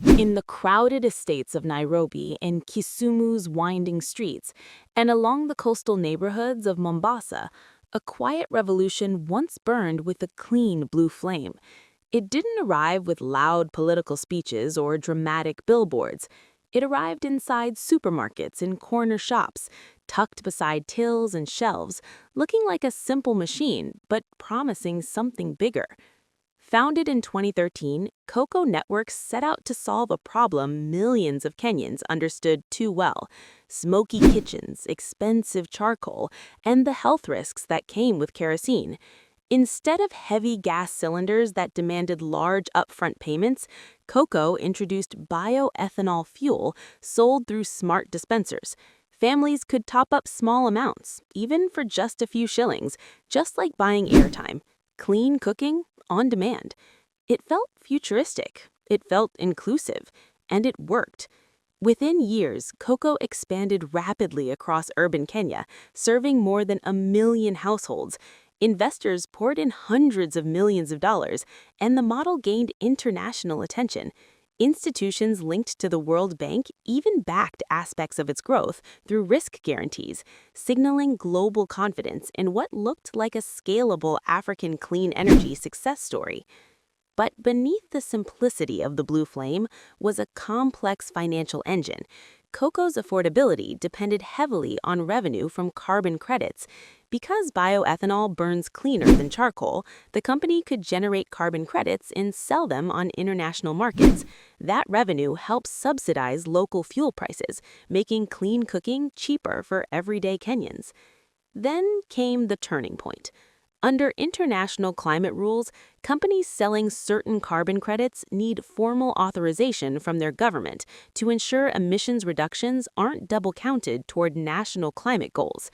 In the crowded estates of Nairobi, in Kisumu's winding streets, and along the coastal neighborhoods of Mombasa, a quiet revolution once burned with a clean blue flame. It didn't arrive with loud political speeches or dramatic billboards. It arrived inside supermarkets and corner shops, tucked beside tills and shelves, looking like a simple machine, but promising something bigger. Founded in 2013, KOKO Networks set out to solve a problem millions of Kenyans understood too well: smoky kitchens, expensive charcoal, and the health risks that came with kerosene. Instead of heavy gas cylinders that demanded large upfront payments, KOKO introduced bioethanol fuel sold through smart dispensers. Families could top up small amounts, even for just a few shillings, just like buying airtime. Clean cooking on demand. It felt futuristic, it felt inclusive, and it worked. Within years, KOKO expanded rapidly across urban Kenya, serving more than 1 million households. Investors poured in hundreds of millions of dollars, and the model gained international attention. Institutions linked to the World Bank even backed aspects of its growth through risk guarantees, signaling global confidence in what looked like a scalable African clean energy success story. But beneath the simplicity of the blue flame was a complex financial engine. KOKO's affordability depended heavily on revenue from carbon credits. Because bioethanol burns cleaner than charcoal, the company could generate carbon credits and sell them on international markets. That revenue helps subsidize local fuel prices, making clean cooking cheaper for everyday Kenyans. Then came the turning point. Under international climate rules, companies selling certain carbon credits need formal authorization from their government to ensure emissions reductions aren't double counted toward national climate goals.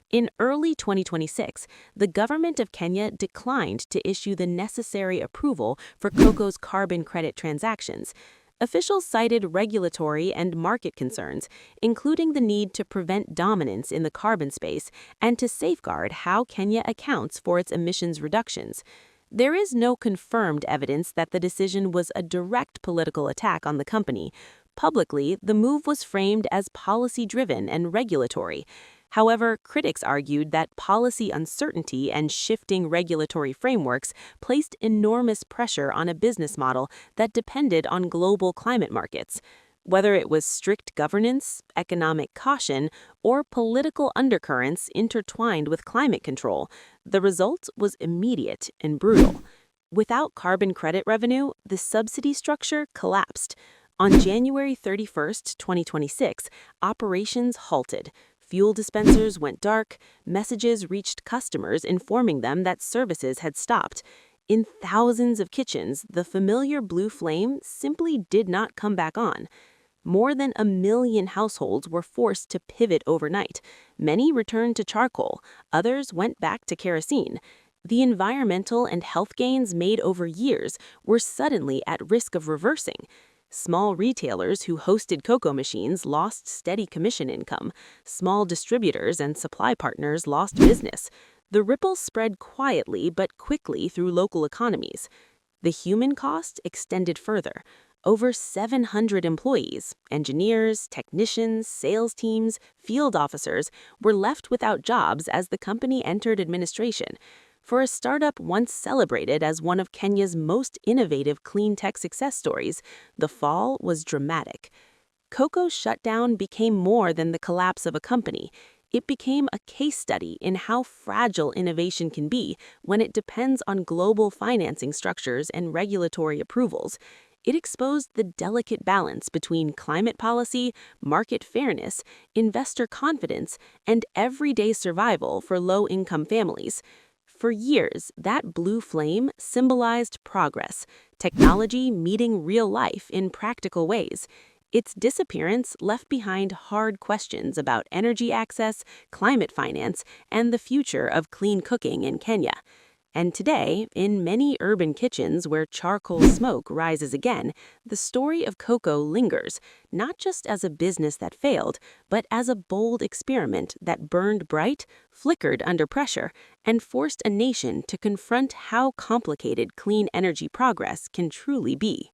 In early 2026, the government of Kenya declined to issue the necessary approval for KOKO's carbon credit transactions. Officials cited regulatory and market concerns, including the need to prevent dominance in the carbon space and to safeguard how Kenya accounts for its emissions reductions. There is no confirmed evidence that the decision was a direct political attack on the company. Publicly, the move was framed as policy-driven and regulatory. However, critics argued that policy uncertainty and shifting regulatory frameworks placed enormous pressure on a business model that depended on global climate markets. Whether it was strict governance, economic caution, or political undercurrents intertwined with climate control, the result was immediate and brutal. Without carbon credit revenue, the subsidy structure collapsed. On January 31, 2026, operations halted. Fuel dispensers went dark, messages reached customers informing them that services had stopped. In thousands of kitchens, the familiar blue flame simply did not come back on. More than 1 million households were forced to pivot overnight. Many returned to charcoal, others went back to kerosene. The environmental and health gains made over years were suddenly at risk of reversing. Small retailers who hosted KOKO machines lost steady commission income. Small distributors and supply partners lost business. The ripple spread quietly but quickly through local economies. The human cost extended further. Over 700 employees, engineers, technicians, sales teams, field officers, were left without jobs as the company entered administration. For a startup once celebrated as one of Kenya's most innovative clean tech success stories, the fall was dramatic. KOKO's shutdown became more than the collapse of a company. It became a case study in how fragile innovation can be when it depends on global financing structures and regulatory approvals. It exposed the delicate balance between climate policy, market fairness, investor confidence, and everyday survival for low-income families. For years, that blue flame symbolized progress, technology meeting real life in practical ways. Its disappearance left behind hard questions about energy access, climate finance, and the future of clean cooking in Kenya. And today, in many urban kitchens where charcoal smoke rises again, the story of KOKO lingers, not just as a business that failed, but as a bold experiment that burned bright, flickered under pressure, and forced a nation to confront how complicated clean energy progress can truly be.